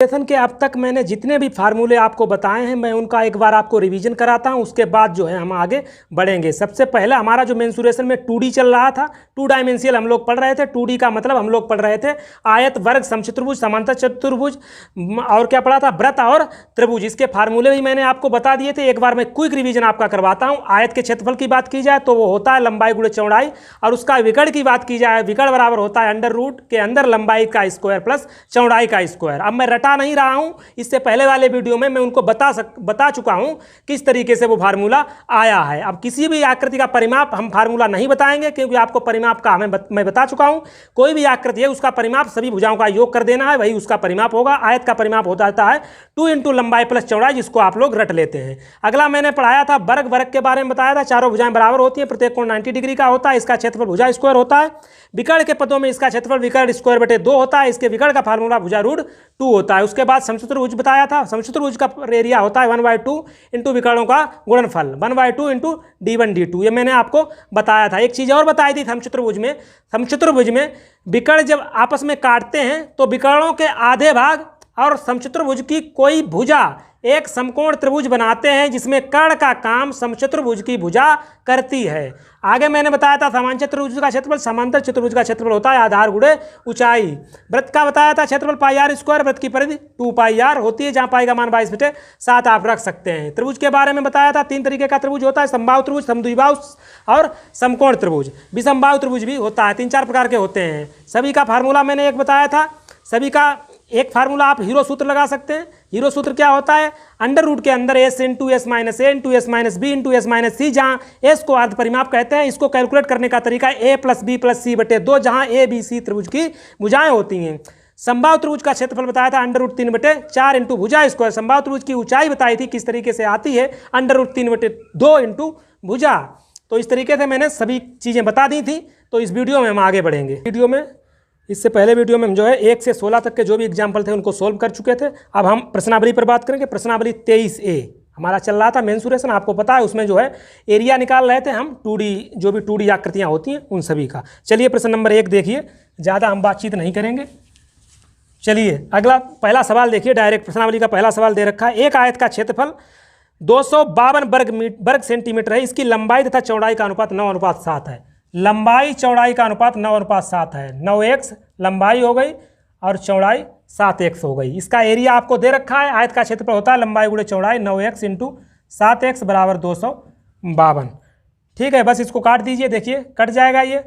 Mensuration के अब तक मैंने जितने भी फार्मूले आपको बताए हैं मैं उनका एक बार आपको रिवीजन कराता हूं, उसके बाद जो है हम आगे बढ़ेंगे। सबसे पहले हमारा जो मेंसुरेशन में 2D चल रहा था, 2 डायमेंशियल हम लोग पढ़ रहे थे। 2D का मतलब हम लोग पढ़ रहे थे आयत, वर्ग, समचतुर्भुज, समांतर चतुर्भुज और क्या पढ़ा था, वृत्त और त्रिभुज। इसके फार्मूले भी मैंने आपको बता दिए थे। एक बार मैं क्विक रिवीजन आपका करवाता हूँ। आयत के क्षेत्रफल की बात की जाए तो वो होता है लंबाई गुणे चौड़ाई, और उसका विकर्ण की बात की जाए, विकर्ण बराबर होता है अंडर रूट के अंदर लंबाई का स्क्वायर प्लस चौड़ाई का स्क्वायर। अब मैं रटा नहीं रहा हूं, इससे पहले वाले वीडियो में मैं उनको बता चुका हूं किस तरीके से वो फार्मूला आया है। अब किसी भी आकृति का परिमाप हम फार्मूला नहीं बताएंगे, क्योंकि आपको परिमाप का मैं बता चुका हूं। कोई भी आकृति है उसका परिमाप सभी भुजाओं का योग कर देना है, वही उसका परिमाप होगा। आयत का परिमाप होता है 2 इंटू लंबाई प्लस चौड़ाई, जिसको आप लोग रट लेते हैं। अगला मैंने पढ़ाया था वर्ग। वर्ग के बारे में बताया था, चारों भुजाएं बराबर होती हैं, प्रत्येक कोण 90 डिग्री का होता है, इसका क्षेत्रफल भुजा स्क्वायर होता है। विकर्ण के पदों में इसका क्षेत्रफल विकर्ण स्क्वायर बटे 2 होता है, इसके विकर्ण का फार्मूला भुजा रूट 2 होता है। उसके बाद समचतुर्भुज बताया था, समचतुर्भुज का एरिया होता है 1/2 इंटू विकर्णों का गुणनफल 1/2 इंटू d1 d2। ये मैंने आपको बताया था। एक चीज़ और बताई थी समचतुर्भुज में विकर्ण जब आपस में काटते हैं तो विकर्णों के आधे भाग और समचतुर्भुज की कोई भुजा एक समकोण त्रिभुज बनाते हैं, जिसमें कर्ण का काम समचतुर्भुज की भुजा करती है। आगे मैंने बताया था समांतर चतुर्भुज का क्षेत्रफल, समांतर चतुर्भुज का क्षेत्रफल होता है आधार गुणे ऊंचाई। वृत्त का बताया था क्षेत्रफल πr स्क्वायर, वृत्त की परिधि 2πr होती है, जहां पाई का मान 22/7 आप रख सकते हैं। त्रिभुज के बारे में बताया था, 3 तरीके का त्रिभुज होता है, समबाहु त्रिभुज, समद्विबाहु और समकोण त्रिभुज। विषमबाहु त्रिभुज भी होता है, 3-4 प्रकार के होते हैं। सभी का फार्मूला मैंने एक बताया था। सभी का एक फार्मूला आप हीरो सूत्र लगा सकते हैं। हीरो सूत्र क्या होता है, अंडर रूट के अंदर s into S minus A into S minus B into S minus C, जहाँ एस को अर्ध परिमाप कहते हैं। इसको कैलकुलेट करने का तरीका a प्लस बी प्लस सी बटे 2, जहाँ ए बी सी त्रिभुज की भुजाएं होती हैं। समबाहु त्रिभुज का क्षेत्रफल बताया था अंडर रूट 3/4 इंटू भुजा स्क्वायर। समबाहु त्रिभुज की ऊंचाई बताई थी किस तरीके से आती है, अंडर रूट 3/2 इंटू भुजा। तो इस तरीके से मैंने सभी चीज़ें बता दी थी। तो इस वीडियो में हम आगे बढ़ेंगे। वीडियो में इससे पहले वीडियो में हम जो है 1 से 16 तक के जो भी एग्जाम्पल थे उनको सोल्व कर चुके थे। अब हम प्रश्नावली पर बात करेंगे। प्रश्नावली 23A हमारा चल रहा था मेंसुरेशन, आपको पता है। उसमें जो है एरिया निकाल रहे थे हम 2D, जो भी 2D आकृतियाँ होती हैं उन सभी का। चलिए प्रश्न नंबर 1 देखिए, ज़्यादा हम बातचीत नहीं करेंगे। चलिए अगला पहला सवाल देखिए, डायरेक्ट प्रश्नावली का पहला सवाल दे रखा है। एक आयत का क्षेत्रफल 252 वर्ग सेंटीमीटर है, इसकी लंबाई तथा चौड़ाई का अनुपात 9:7 है। लंबाई चौड़ाई का अनुपात 9:7 है। 9x लंबाई हो गई और चौड़ाई 7x हो गई। इसका एरिया आपको दे रखा है। आयत का क्षेत्रफल होता है लंबाई गुणे चौड़ाई, 9x इंटू 7x बराबर 252। ठीक है, बस इसको काट दीजिए, देखिए कट जाएगा। ये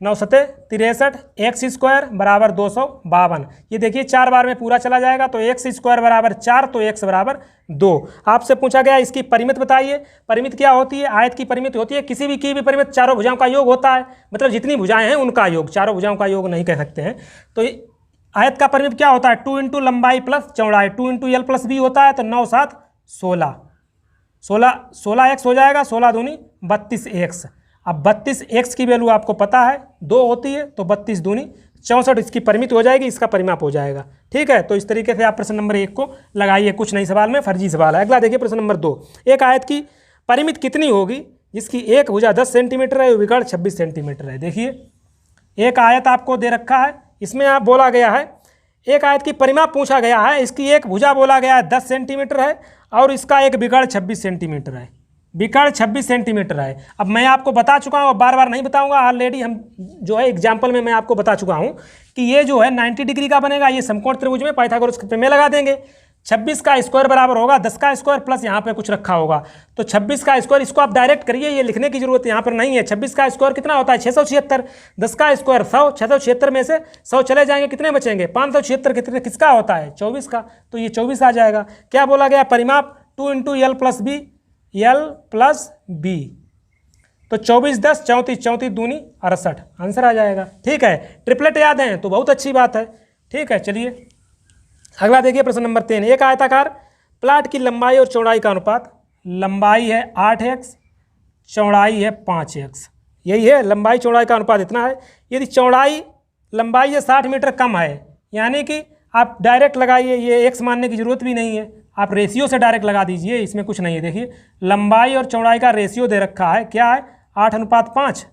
9×7=63, x स्क्वायर बराबर 252। ये देखिए 4 बार में पूरा चला जाएगा, तो x स्क्वायर बराबर 4, तो x बराबर 2। आपसे पूछा गया इसकी परिमित बताइए। परिमित क्या होती है, आयत की परिमित होती है किसी भी की भी परिमित चारों भुजाओं का योग होता है, मतलब जितनी भुजाएं हैं उनका योग, चारों भुजाओं का योग नहीं कह सकते हैं। तो आयत का परिमित क्या होता है, 2 इंटू लंबाई प्लस चौड़ाई, 2 इंटू एल प्लस बी होता है, तो 9×7 = 16, 16x हो जाएगा, 16 दूनी 32x। अब 32x की वैल्यू आपको पता है 2 होती है, तो 32 दूनी 64 इसकी परिमित हो जाएगी, इसका परिमाप हो जाएगा। ठीक है, तो इस तरीके से आप प्रश्न नंबर 1 को लगाइए। कुछ नहीं सवाल में फर्जी सवाल है। अगला देखिए प्रश्न नंबर 2। एक आयत की परिमित कितनी होगी जिसकी एक भुजा 10 सेंटीमीटर है, विकर्ण 26 सेंटीमीटर है। देखिए एक आयत आपको दे रखा है, इसमें आप बोला गया है एक आयत की परिमाप पूछा गया है। इसकी एक भुजा बोला गया है 10 सेंटीमीटर है और इसका एक विकर्ण 26 सेंटीमीटर है। विकर्ण 26 सेंटीमीटर है। अब मैं आपको बता चुका हूँ, अब बार बार नहीं बताऊंगा, ऑलरेडी हम जो है एग्जाम्पल में मैं आपको बता चुका हूँ कि ये जो है 90 डिग्री का बनेगा। ये समकोण त्रिभुज में पाइथागोरस के प्रमेय लगा देंगे। 26 का स्क्वायर बराबर होगा 10 का स्क्वायर प्लस यहाँ पे कुछ रखा होगा, तो 26 का स्क्वायर, इसको आप डायरेक्ट करिए, ये लिखने की जरूरत यहाँ पर नहीं है। 26 का स्क्वायर कितना होता है 676, 10 का स्क्वायर 100, 676 में से 100 चले जाएंगे, कितने बचेंगे 576, कितने किसका होता है 24 का, तो ये 24 आ जाएगा। क्या बोला गया परिमाप 2 इंटू एल प्लस बी, तो 24 10 34, 34 दूनी 68, आंसर आ जाएगा। ठीक है, ट्रिपलेट याद है तो बहुत अच्छी बात है। ठीक है, चलिए अगला देखिए प्रश्न नंबर 3। एक आयताकार प्लाट की लंबाई और चौड़ाई का अनुपात, लंबाई है 8x, चौड़ाई है 5x। यही है लंबाई चौड़ाई का अनुपात इतना है। यदि चौड़ाई लंबाई से 60 मीटर कम है, यानी कि आप डायरेक्ट लगाइए, ये x मानने की जरूरत भी नहीं है, आप रेशियो से डायरेक्ट लगा दीजिए, इसमें कुछ नहीं है। देखिए लंबाई और चौड़ाई का रेशियो दे रखा है, क्या है 8:5,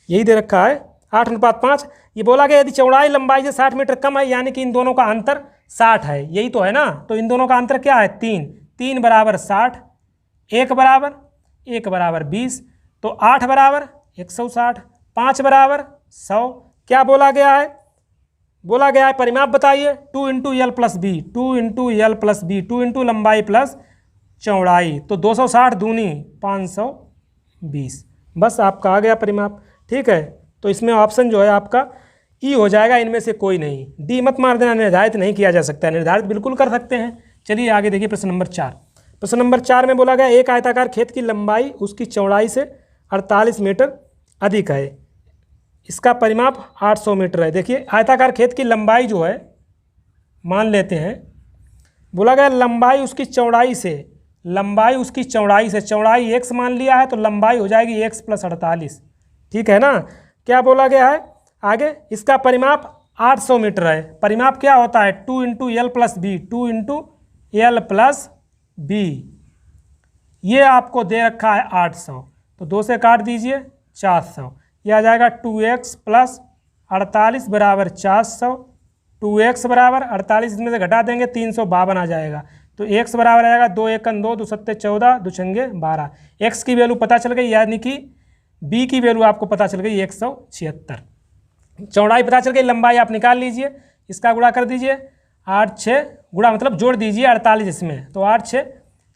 यही दे रखा है 8:5। ये बोला गया यदि चौड़ाई लंबाई से 60 मीटर कम है, यानी कि इन दोनों का अंतर 60 है, यही तो है ना। तो इन दोनों का अंतर क्या है? 3, 3 बराबर 60, 1 बराबर 20, तो 8 बराबर 160, 5 बराबर 100। क्या बोला गया है? बोला गया है परिमाप बताइए, 2 into L plus B, 2 into L plus B, 2 into लंबाई प्लस चौड़ाई, तो 260 दूनी 520। बस आपका आ गया परिमाप। ठीक है, तो इसमें ऑप्शन जो है आपका ई हो जाएगा, इनमें से कोई नहीं। डी मत मार देना, निर्धारित नहीं किया जा सकता है, निर्धारित बिल्कुल कर सकते हैं। चलिए आगे देखिए प्रश्न नंबर 4। प्रश्न नंबर 4 में बोला गया एक आयताकार खेत की लंबाई उसकी चौड़ाई से 48 मीटर अधिक है, इसका परिमाप 800 मीटर है। देखिए आयताकार खेत की लंबाई जो है, मान लेते हैं बोला गया लंबाई उसकी चौड़ाई से, लंबाई उसकी चौड़ाई से, चौड़ाई x मान लिया है तो लंबाई हो जाएगी x प्लस 48। ठीक है ना। क्या बोला गया है आगे? इसका परिमाप 800 मीटर है। परिमाप क्या होता है? 2 into L plus B, 2 into L plus B, ये आपको दे रखा है 800, तो 2 से काट दीजिए 400, यह आ जाएगा 2x प्लस 48 बराबर 400। 2x बराबर 48 इसमें से घटा देंगे 352 आ जाएगा, तो x बराबर आएगा 2 एकन 2, 2 सत्ते 14, 2 छंगे 12। x की वैल्यू पता चल गई, यानी कि b की वैल्यू आपको पता चल गई 176। चौड़ाई पता चल गई, लंबाई आप निकाल लीजिए, इसका गुणा कर दीजिए, 8 6 गुणा मतलब जोड़ दीजिए 48 इसमें, तो 8 6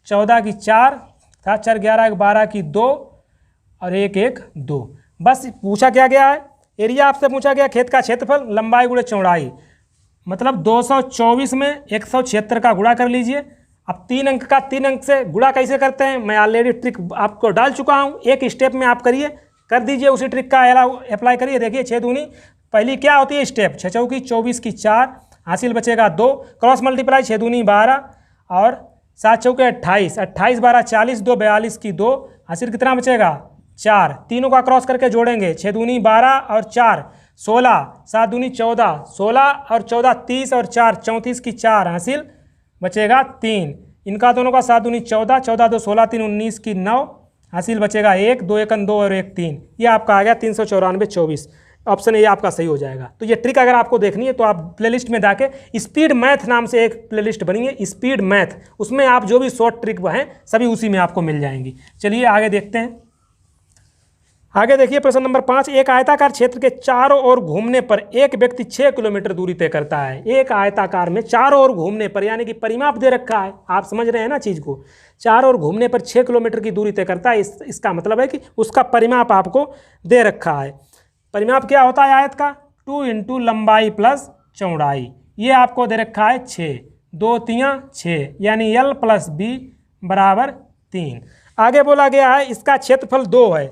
14 की 4, 7 4 11 12 की 2 और 1 1 2। बस पूछा क्या गया है? एरिया आपसे पूछा गया खेत का क्षेत्रफल लंबाई गुणे चौड़ाई, मतलब 224 में 176 का गुणा कर लीजिए। अब 3 अंक का 3 अंक से गुणा कैसे करते हैं, मैं ऑलरेडी ट्रिक आपको डाल चुका हूँ, एक स्टेप में आप करिए, कर दीजिए उसी ट्रिक का अप्लाई करिए। देखिए 6 दूनी पहली क्या होती है स्टेप, 6 चौकी 24 की 4, हासिल बचेगा 2, क्रॉस मल्टीप्लाई 6 दूनी 12 और 7 चौके 28, 28 12 40, 2 42 की 2, हासिल कितना बचेगा 4। तीनों का क्रॉस करके जोड़ेंगे, 6 दूनी 12 और 4 16, 7 दूनी 14, 16 और 14 30 और 4 34 की 4, हासिल बचेगा 3। इनका दोनों का 7 दूनी 14, 14 2 16 3 19 की 9, हासिल बचेगा 1, 2 एकन 2 और 1 3। ये आपका आ गया 394 24। ऑप्शन ए आपका सही हो जाएगा। तो ये ट्रिक अगर आपको देखनी है तो आप प्लेलिस्ट में जाके स्पीड मैथ नाम से एक प्लेलिस्ट बनी है, स्पीड मैथ, उसमें आप जो भी शॉर्ट ट्रिक हैं सभी उसी में आपको मिल जाएंगी। चलिए आगे देखते हैं। आगे देखिए प्रश्न नंबर 5। एक आयताकार क्षेत्र के चारों ओर घूमने पर एक व्यक्ति 6 किलोमीटर दूरी तय करता है। एक आयताकार में चारों ओर घूमने पर, यानी कि परिमाप दे रखा है, आप समझ रहे हैं ना चीज़ को, चारों ओर घूमने पर 6 किलोमीटर की दूरी तय करता है। इसका मतलब है कि उसका परिमाप आपको दे रखा है। परिमाप क्या होता है आयत का? 2 इंटू लंबाई प्लस चौड़ाई, ये आपको दे रखा है 6, 2 3 6, यानी l प्लस बी बराबर 3। आगे बोला गया है इसका क्षेत्रफल 2 है,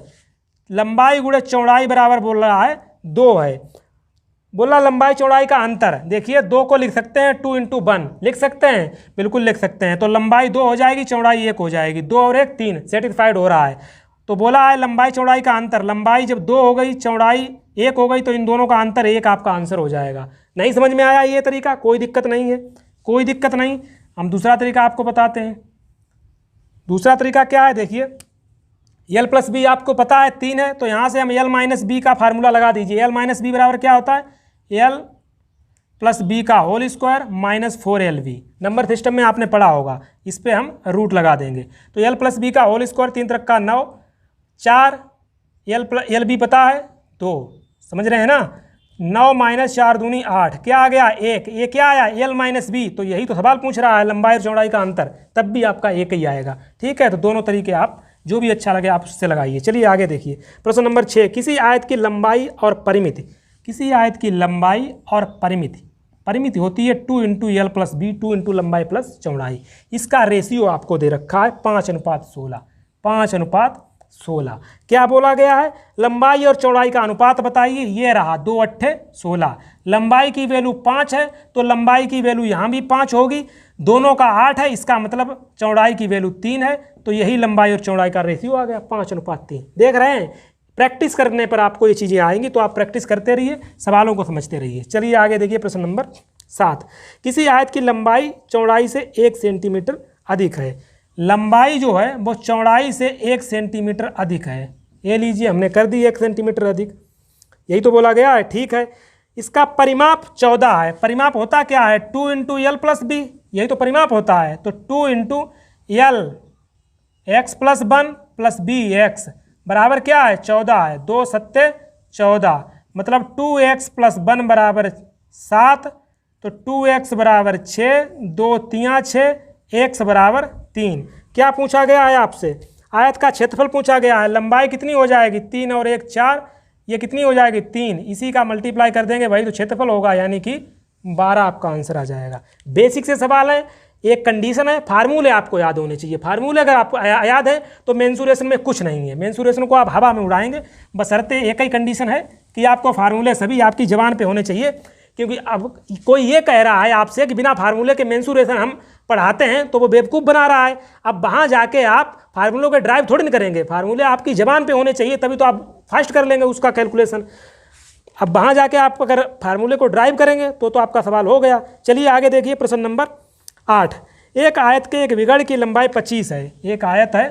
लंबाई गुणे चौड़ाई बराबर बोल रहा है 2 है। बोला लंबाई चौड़ाई का अंतर, देखिए 2 को लिख सकते हैं 2 इंटू 1, लिख सकते हैं, बिल्कुल लिख सकते हैं। तो लंबाई 2 हो जाएगी, चौड़ाई 1 हो जाएगी, 2 और 1 3, सेटिस्फाइड हो रहा है। तो बोला है लंबाई चौड़ाई का अंतर, लंबाई जब 2 हो गई चौड़ाई 1 हो गई तो इन दोनों का अंतर 1 आपका आंसर हो जाएगा। नहीं समझ में आया ये तरीका? कोई दिक्कत नहीं है, कोई दिक्कत नहीं। हम दूसरा तरीका आपको बताते हैं। दूसरा तरीका क्या है? देखिए एल प्लस बी आपको पता है 3 है, तो यहाँ से हम एल माइनस बी का फार्मूला लगा दीजिए। एल माइनस बी बराबर क्या होता है? एल प्लस बी का whole square minus 4LV। Number system में आपने पढ़ा होगा, इस पर हम रूट लगा देंगे। तो एल प्लस बी का होल स्क्वायर 3 तरह का 9, 4 एल बी पता है 2, समझ रहे हैं ना। 9 माइनस 4 दूनी 8, क्या आ गया 1, ये क्या आया एल माइनस बी। तो यही तो सवाल पूछ रहा है, लंबाई और चौड़ाई का अंतर, तब भी आपका 1 ही आएगा। ठीक है, तो दोनों तरीके आप जो भी अच्छा लगे आप उससे लगाइए। चलिए आगे देखिए प्रश्न नंबर 6। किसी आयत की लंबाई और परिमिति, किसी आयत की लंबाई और परिमिति, परिमिति होती है 2 into L plus B, 2 into लंबाई प्लस चौड़ाई। इसका रेशियो आपको दे रखा है 5:16, 5:16। क्या बोला गया है? लंबाई और चौड़ाई का अनुपात बताइए। ये रहा 2 8 16, लंबाई की वैल्यू 5 है तो लंबाई की वैल्यू यहाँ भी 5 होगी, दोनों का 8 है, इसका मतलब चौड़ाई की वैल्यू 3 है, तो यही लंबाई और चौड़ाई का रेशियो आ गया 5:3। देख रहे हैं, प्रैक्टिस करने पर आपको ये चीज़ें आएंगी, तो आप प्रैक्टिस करते रहिए, सवालों को समझते रहिए। चलिए आगे देखिए प्रश्न नंबर 7। किसी आयत की लंबाई चौड़ाई से 1 सेंटीमीटर अधिक है। लंबाई जो है वो चौड़ाई से 1 सेंटीमीटर अधिक है। ये लीजिए हमने कर दी 1 सेंटीमीटर अधिक, यही तो बोला गया है। ठीक है, इसका परिमाप 14 है। परिमाप होता क्या है? 2 इंटू एल प्लस बी, यही तो परिमाप होता है। तो 2 into L x plus 1 plus B x बराबर क्या है? 14 है। 2 सत्ते 14, मतलब 2x प्लस 1 बराबर 7, तो 2x बराबर 6, 2 3 6, x बराबर 3। क्या पूछा गया है आपसे? आयत का क्षेत्रफल पूछा गया है। लंबाई कितनी हो जाएगी? 3 और 1 4, ये कितनी हो जाएगी? 3। इसी का मल्टीप्लाई कर देंगे भाई तो क्षेत्रफल होगा, यानी कि 12 आपका आंसर आ जाएगा। बेसिक से सवाल है, एक कंडीशन है, फार्मूले आपको याद होने चाहिए। फार्मूले अगर आपको याद है तो मेंसुरेशन में कुछ नहीं है, मेंसुरेशन को आप हवा में उड़ाएंगे। बशर्ते एक ही कंडीशन है कि आपको फार्मूले सभी आपकी ज़बान पे होने चाहिए, क्योंकि अब कोई ये कह रहा है आपसे कि बिना फार्मूले के मेंसुरेशन हम पढ़ाते हैं तो वो बेवकूफ़ बना रहा है। अब वहाँ जाके आप फार्मूलों के ड्राइव थोड़ी नहीं करेंगे, फार्मूले आपकी ज़बान पे होने चाहिए, तभी तो आप फास्ट कर लेंगे उसका कैलकुलेशन। अब वहाँ जाके आप अगर फार्मूले को ड्राइव करेंगे तो आपका सवाल हो गया। चलिए आगे देखिए प्रश्न नंबर 8। एक आयत के एक विकर्ण की लंबाई 25 है। एक आयत है,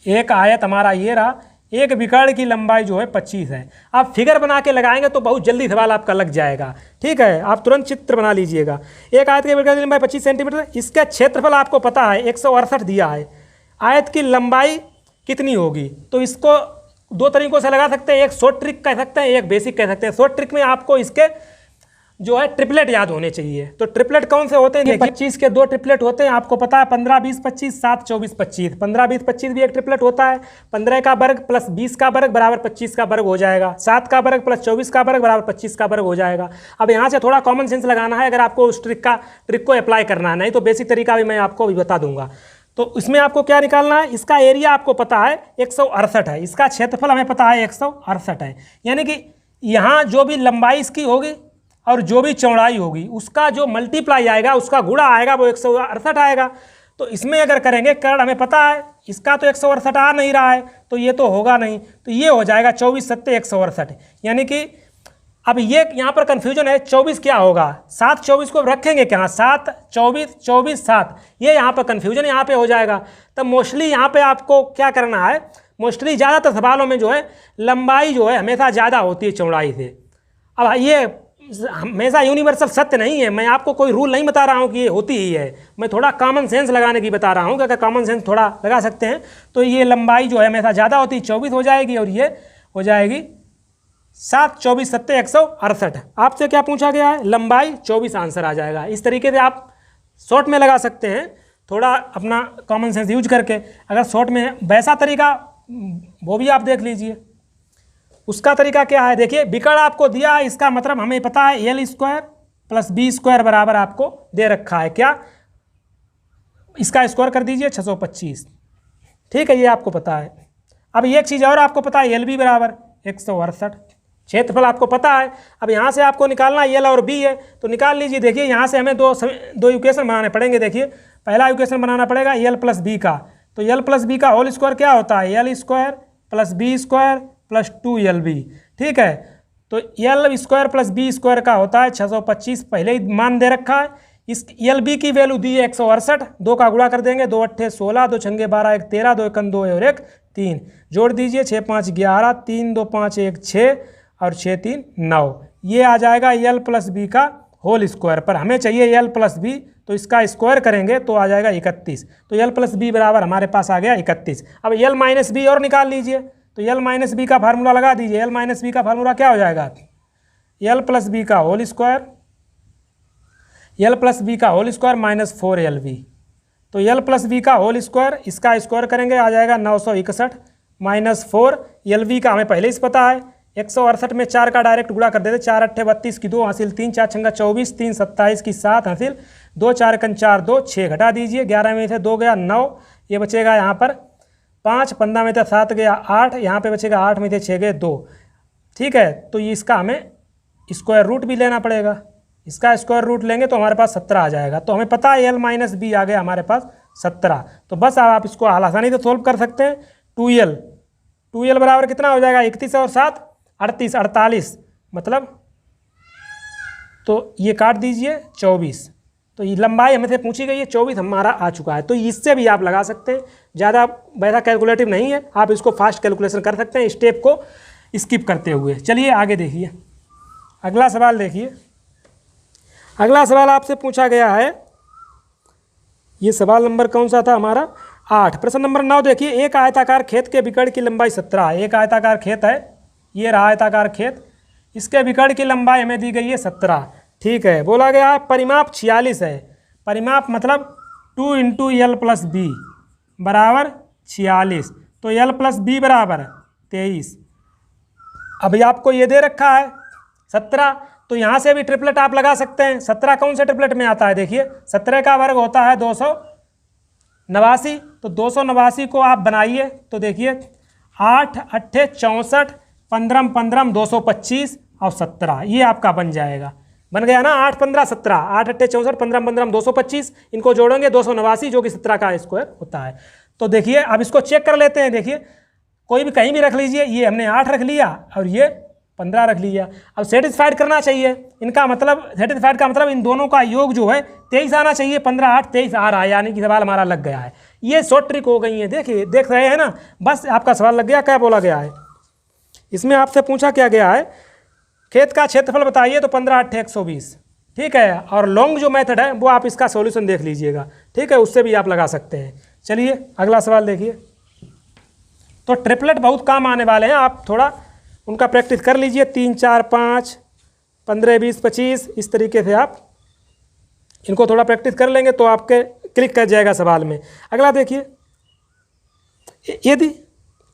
एक आयत हमारा ये रहा, एक विकर्ण की लंबाई जो है 25 है। आप फिगर बना के लगाएंगे तो बहुत जल्दी सवाल आपका लग जाएगा, ठीक है। आप तुरंत चित्र बना लीजिएगा। एक आयत के विकर्ण की लंबाई 25 सेंटीमीटर, इसका क्षेत्रफल आपको पता है 168 दिया है। आयत की लंबाई कितनी होगी? तो इसको दो तरीकों से लगा सकते हैं, एक शॉर्ट ट्रिक कह सकते हैं, एक बेसिक कह सकते हैं। शॉर्ट ट्रिक में आपको इसके जो है ट्रिपलेट याद होने चाहिए। तो ट्रिपलेट कौन से होते हैं? 25 के 2 ट्रिपलेट होते हैं, आपको पता है 15 20 25, 7 24 25। 15 20 25 भी एक ट्रिपलेट होता है। 15 का वर्ग प्लस 20 का वर्ग बराबर 25 का वर्ग हो जाएगा। 7 का वर्ग प्लस 24 का वर्ग बराबर 25 का वर्ग हो जाएगा। अब यहाँ से थोड़ा कॉमन सेंस लगाना है अगर आपको उस ट्रिक को अप्लाई करना है, नहीं तो बेसिक तरीका भी मैं आपको अभी बता दूंगा। तो इसमें आपको क्या निकालना है? इसका एरिया आपको पता है 168 है, इसका क्षेत्रफल हमें पता है 168 है। यानी कि यहाँ जो भी लंबाई इसकी होगी और जो भी चौड़ाई होगी उसका जो मल्टीप्लाई आएगा, उसका गुणा आएगा, वो 168 आएगा। तो इसमें अगर करेंगे, कर्ण हमें पता है इसका तो 168 आ नहीं रहा है, तो ये तो होगा नहीं, तो ये हो जाएगा 24 सत्ते 168। यानी कि अब ये यहाँ पर कन्फ्यूजन है, 24 क्या होगा? 7 24 को रखेंगे क्या? 7 24 24 7, ये यहाँ पर कन्फ्यूजन यहाँ पे हो जाएगा। तब मोस्टली यहाँ पे आपको क्या करना है? मोस्टली ज़्यादातर सवालों में जो है लंबाई जो है हमेशा ज़्यादा होती है चौड़ाई से। अब ये हमेशा यूनिवर्सल सत्य नहीं है, मैं आपको कोई रूल नहीं बता रहा हूँ कि ये होती ही है, मैं थोड़ा कॉमन सेंस लगाने की बता रहा हूँ कि अगर कॉमन सेंस थोड़ा लगा सकते हैं तो ये लंबाई जो है हमेशा ज़्यादा होती है, 24 हो जाएगी, और ये हो जाएगी 7 24 सत्ते 168। आपसे क्या पूछा गया है? लंबाई 24 आंसर आ जाएगा। इस तरीके से आप शॉर्ट में लगा सकते हैं, थोड़ा अपना कॉमन सेंस यूज करके। अगर शॉर्ट में वैसा तरीका वो भी आप देख लीजिए। उसका तरीका क्या है? देखिए, विकर्ण आपको दिया है, इसका मतलब हमें पता है L square plus B square बराबर आपको दे रखा है। क्या? इसका स्क्वायर कर दीजिए 625, ठीक है, ये आपको पता है। अब एक चीज़ और आपको पता है, एल बी बराबर 168, क्षेत्रफल आपको पता है। अब यहाँ से आपको निकालना एल और बी है, तो निकाल लीजिए। देखिए यहाँ से हमें दो इक्वेशन बनाने पड़ेंगे। देखिए पहला इक्वेशन बनाना पड़ेगा एल प्लस बी का, तो एल प्लस बी का होल स्क्वायर क्या होता है? L square plus B square plus 2LB, ठीक है। तो L square plus B square का होता है 625, पहले ही मान दे रखा है। इस एल की वैल्यू दी है 168, 2 का गुणा कर देंगे, 2 8 16, 2 6 12, 1 13, 2 1 2 और 1 3, जोड़ दीजिए 6 5 11, 3 2 5 1 6 और 6 3 9। ये आ जाएगा एल प्लस बी का होल स्क्वायर, पर हमें चाहिए एल प्लस बी, तो इसका स्क्वायर करेंगे तो आ जाएगा 31। तो एल प्लस बी बराबर हमारे पास आ गया 31। अब एल माइनस बी और निकाल लीजिए, तो एल माइनस बी का फार्मूला लगा दीजिए। एल माइनस बी का फार्मूला क्या हो जाएगा? एल प्लस बी का whole square, L plus B का होल स्क्वायर माइनस 4LB। तो एल प्लस बी का होल स्क्वायर, इसका स्क्वायर करेंगे आ जाएगा 961 माइनस 4LB का हमें पहले ही पता है 168 में 4 का डायरेक्ट गुणा कर देते, 4 8 32 की 2 हासिल 3 4 6 24 3 27 की 7 हासिल 2 4 4 2 6 घटा दीजिए, 11 में से 2 गया 9, ये बचेगा यहाँ पर 5, 15 में से 7 गया 8, यहाँ पे बचेगा 8 में से 6 गए 2, ठीक है। तो ये इसका हमें स्क्वायर रूट भी लेना पड़ेगा, इसका स्क्वायर रूट लेंगे तो हमारे पास 17 आ जाएगा। तो हमें पता है एल माइनस बी आ गया हमारे पास 17। तो बस आप इसको आसानी से सोल्व कर सकते हैं। 2L बराबर कितना हो जाएगा? 31 और 7 38, 48, मतलब तो ये काट दीजिए 24। तो ये लंबाई हमें से पूछी गई है, 24 हमारा आ चुका है। तो इससे भी आप लगा सकते हैं, ज़्यादा वैसा कैलकुलेटिव नहीं है, आप इसको फास्ट कैलकुलेशन कर सकते हैं स्टेप को स्किप करते हुए। चलिए आगे देखिए। अगला सवाल देखिए। अगला सवाल आपसे पूछा गया है, ये सवाल नंबर कौन सा था हमारा 8। प्रश्न नंबर 9 देखिए। एक आयताकार खेत के विकर्ण की लंबाई 17 है। एक आयताकार खेत है, ये रहा आयताकार खेत, इसके विकर्ण की लंबाई हमें दी गई है 17। ठीक है, बोला गया है परिमाप 46 है। परिमाप मतलब 2 × L + B बराबर 46, तो L + B बराबर 23। अभी आपको ये दे रखा है 17, तो यहाँ से भी ट्रिपलेट आप लगा सकते हैं। 17 कौन से ट्रिपलेट में आता है, देखिए 17 का वर्ग होता है 289, तो 289 को आप बनाइए तो देखिए 8 × 8 = 64, 15 × 15 = 225 और 17, ये आपका बन जाएगा। बन गया ना, 8 × 15 = 17, 8 × 8 = 64, 15 × 15 = 225, इनको जोड़ेंगे 289 जो कि 17 का स्क्वायर होता है। तो देखिए अब इसको चेक कर लेते हैं। देखिए कोई भी कहीं भी रख लीजिए, ये हमने 8 रख लिया और ये 15 रख लिया। अब सेटिस्फाइड करना चाहिए इनका, मतलब सेटिस्फाइड का मतलब इन दोनों का योग जो है 23 आना चाहिए। 15 8 23 आ रहा है, यानी कि सवाल हमारा लग गया है। ये शॉर्ट ट्रिक हो गई है, देखिए देख रहे हैं ना, बस आपका सवाल लग गया। क्या बोला गया है इसमें, आपसे पूछा क्या गया है, खेत का क्षेत्रफल बताइए, तो 15 × 8 = 120। ठीक है, और लॉन्ग जो मेथड है वो आप इसका सॉल्यूशन देख लीजिएगा। ठीक है, उससे भी आप लगा सकते हैं। चलिए अगला सवाल देखिए। तो ट्रिपलेट बहुत काम आने वाले हैं, आप थोड़ा उनका प्रैक्टिस कर लीजिए। 3 4 5 15 20 25 इस तरीके से आप इनको थोड़ा प्रैक्टिस कर लेंगे तो आपके क्लिक कर जाएगा सवाल में। अगला देखिए, यदि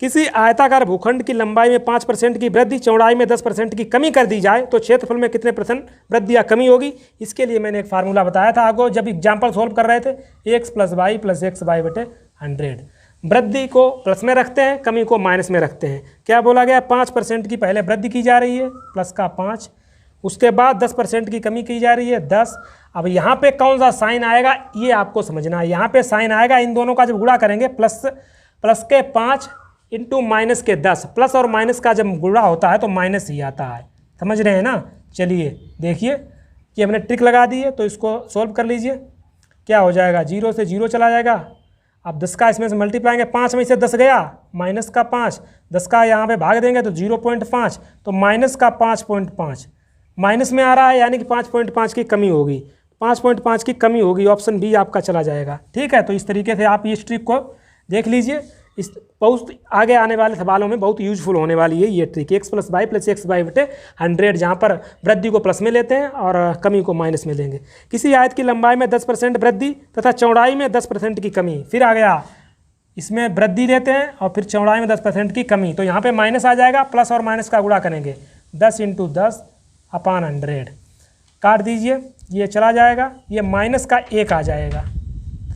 किसी आयताकार भूखंड की लंबाई में 5% की वृद्धि, चौड़ाई में 10% की कमी कर दी जाए तो क्षेत्रफल में कितने % वृद्धि या कमी होगी। इसके लिए मैंने एक फार्मूला बताया था आपको जब एग्जाम्पल सोल्व कर रहे थे, x + y + xy/100। वृद्धि को प्लस में रखते हैं, कमी को माइनस में रखते हैं। क्या बोला गया, 5% की पहले वृद्धि की जा रही है प्लस का 5, उसके बाद 10% की कमी की जा रही है 10। अब यहाँ पे कौन सा साइन आएगा ये आपको समझना है। यहाँ पे साइन आएगा, इन दोनों का जब गुणा करेंगे प्लस के 5 × माइनस के 10, प्लस और माइनस का जब गुणा होता है तो माइनस ही आता है। समझ रहे हैं ना। चलिए देखिए कि हमने ट्रिक लगा दी है, तो इसको सोल्व कर लीजिए। क्या हो जाएगा, 0 से 0 चला जाएगा। अब 10 का इसमें से मल्टीप्लाएंगे, 5 में से 10 गया, माइनस का 5, 10 का यहाँ पे भाग देंगे तो 0.5, तो माइनस का 5.5 माइनस में आ रहा है, यानी कि 5.5 की कमी होगी। 5.5 की कमी होगी, ऑप्शन बी आपका चला जाएगा। ठीक है, तो इस तरीके से आप इस ट्रिक को देख लीजिए। इस बहुत आगे आने वाले सवालों में बहुत यूजफुल होने वाली है ये ट्रिक, x + y + xy/100, जहाँ पर वृद्धि को प्लस में लेते हैं और कमी को माइनस में लेंगे। किसी आयत की लंबाई में 10% वृद्धि तथा चौड़ाई में 10% की कमी, फिर आ गया इसमें वृद्धि लेते हैं और फिर चौड़ाई में 10% की कमी, तो यहाँ पे माइनस आ जाएगा, प्लस और माइनस का गुणा करेंगे 10 × 10/100, काट दीजिए, ये चला जाएगा, ये माइनस का 1 आ जाएगा।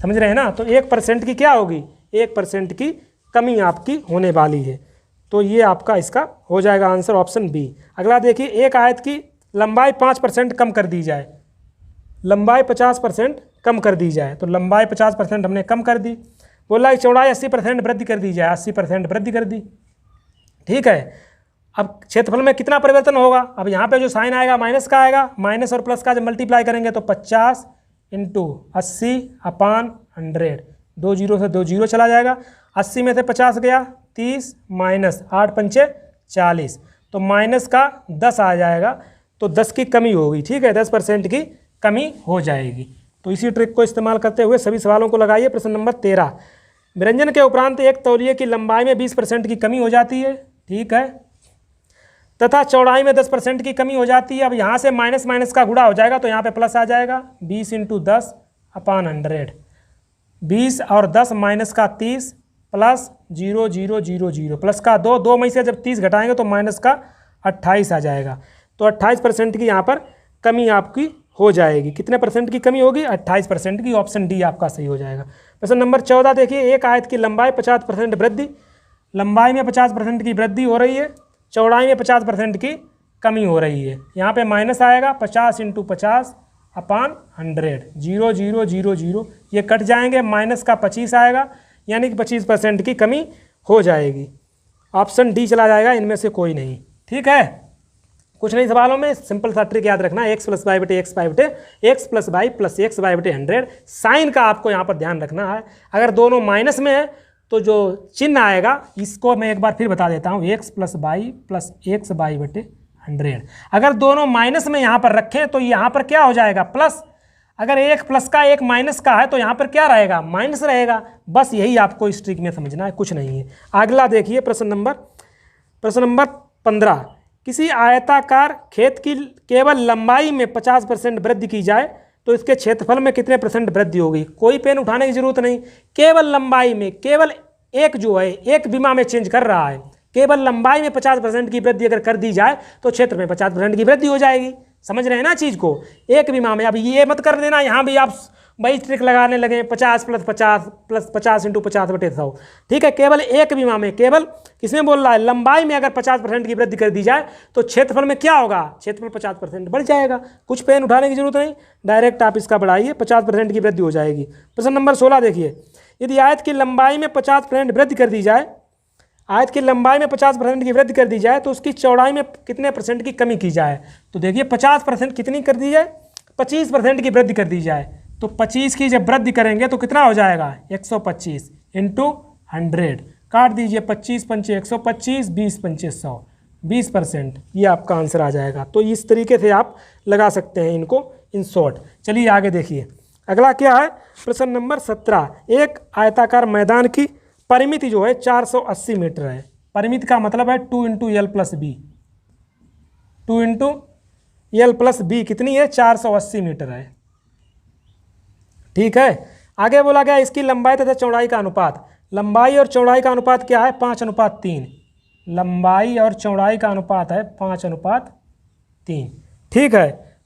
समझ रहे हैं ना। तो 1% की क्या होगी, 1% की कमी आपकी होने वाली है। तो ये आपका इसका हो जाएगा आंसर, ऑप्शन बी। अगला देखिए, एक आयत की लंबाई 5% कम कर दी जाए, लंबाई 50% कम कर दी जाए, तो लंबाई 50% हमने कम कर दी। बोला कि चौड़ाई 80% वृद्धि कर दी जाए, 80% वृद्धि कर दी। ठीक है, अब क्षेत्रफल में कितना परिवर्तन होगा, अब यहाँ पे जो साइन आएगा माइनस का आएगा, माइनस और प्लस का जब मल्टीप्लाई करेंगे तो 50 × 80/100, 2 0 से 2 0 चला जाएगा। 80 में से 50 गया, 30 माइनस 8 पंचे 40, तो माइनस का 10 आ जाएगा, तो 10 की कमी होगी। ठीक है, 10% की कमी हो जाएगी। तो इसी ट्रिक को इस्तेमाल करते हुए सभी सवालों को लगाइए। प्रश्न नंबर 13, व्यंजन के उपरांत एक तौलिए की लंबाई में 20% की कमी हो जाती है, ठीक है, तथा चौड़ाई में 10% की कमी हो जाती है। अब यहाँ से माइनस माइनस का गुणा हो जाएगा, तो यहाँ पे प्लस आ जाएगा, 20 × 10/100, 20 और 10 माइनस का 30 प्लस 0 0 0 0 प्लस का 2, 2 में से जब 30 घटाएंगे तो माइनस का 28 आ जाएगा। तो 28% की यहाँ पर कमी आपकी हो जाएगी। कितने % की कमी होगी, 28% की। ऑप्शन डी आपका सही हो जाएगा। प्रश्न नंबर 14 देखिए, एक आयत की लंबाई 50% वृद्धि, लंबाई में 50% की वृद्धि हो रही है, चौड़ाई में 50% की कमी हो रही है। यहाँ पे माइनस आएगा, 50 × 50/100, 0 0 0 0, ये कट जाएंगे, माइनस का 25 आएगा, यानी कि 25% की कमी हो जाएगी। ऑप्शन डी चला जाएगा, इनमें से कोई नहीं। ठीक है, कुछ नहीं सवालों में सिंपल सा ट्रिक याद रखना, x + y / xy+100, साइन का आपको यहाँ पर ध्यान रखना है। अगर दोनों माइनस में है तो जो चिन्ह आएगा, इसको मैं एक बार फिर बता देता हूँ, x + y + xy/100 100। अगर दोनों माइनस में यहाँ पर रखें तो यहाँ पर क्या हो जाएगा, प्लस। अगर एक प्लस का एक माइनस का है तो यहाँ पर क्या रहेगा, माइनस रहेगा। बस यही आपको इस ट्रिक में समझना है, कुछ नहीं है। अगला देखिए प्रश्न नंबर 15। किसी आयताकार खेत की केवल लंबाई में 50% वृद्धि की जाए तो इसके क्षेत्रफल में कितने % वृद्धि होगी। कोई पेन उठाने की जरूरत नहीं, केवल लंबाई में, केवल एक जो है एक विमा में चेंज कर रहा है, केवल लंबाई में 50% की वृद्धि अगर कर दी जाए तो क्षेत्र में 50% की वृद्धि हो जाएगी। समझ रहे हैं ना चीज़ को, एक विमा में। अब ये मत कर देना यहाँ भी आप वही ट्रिक लगाने लगे 50 + 50 + 50 × 50/100। ठीक है, केवल एक विमा में, केवल किसमें बोल रहा है, लंबाई में अगर 50% की वृद्धि कर दी जाए तो क्षेत्रफल में क्या होगा, क्षेत्रफल 50% बढ़ जाएगा। कुछ पेन उठाने की जरूरत नहीं, डायरेक्ट आप इसका बढ़ाइए, 50% की वृद्धि हो जाएगी। प्रश्न नंबर 16 देखिए। यदि आयत की लंबाई में 50% वृद्धि कर दी जाए, आयत की लंबाई में 50% की वृद्धि कर दी जाए तो उसकी चौड़ाई में कितने % की कमी की जाए। तो देखिए 50% कितनी कर दी जाए, 25% की वृद्धि कर दी जाए। तो 25 की जब वृद्धि करेंगे तो कितना हो जाएगा, 125 × 100। काट दीजिए, 25 × 5 125, 20 × 5 100, 20%। ये आपका आंसर आ जाएगा। तो इस तरीके से आप लगा सकते हैं इनको इन शॉर्ट। चलिए आगे देखिए, अगला क्या है, प्रश्न नंबर 17। एक आयताकार मैदान की परिमिति जो है 480 मीटर है। परिमिति का मतलब है 2 × L + B, 2 × L + B कितनी है, 480 मीटर है। ठीक है, आगे बोला गया इसकी लंबाई तथा चौड़ाई का अनुपात। लंबाई और चौड़ाई का अनुपात क्या है, 5:3। लंबाई और चौड़ाई का अनुपात है 5:3। ठीक है,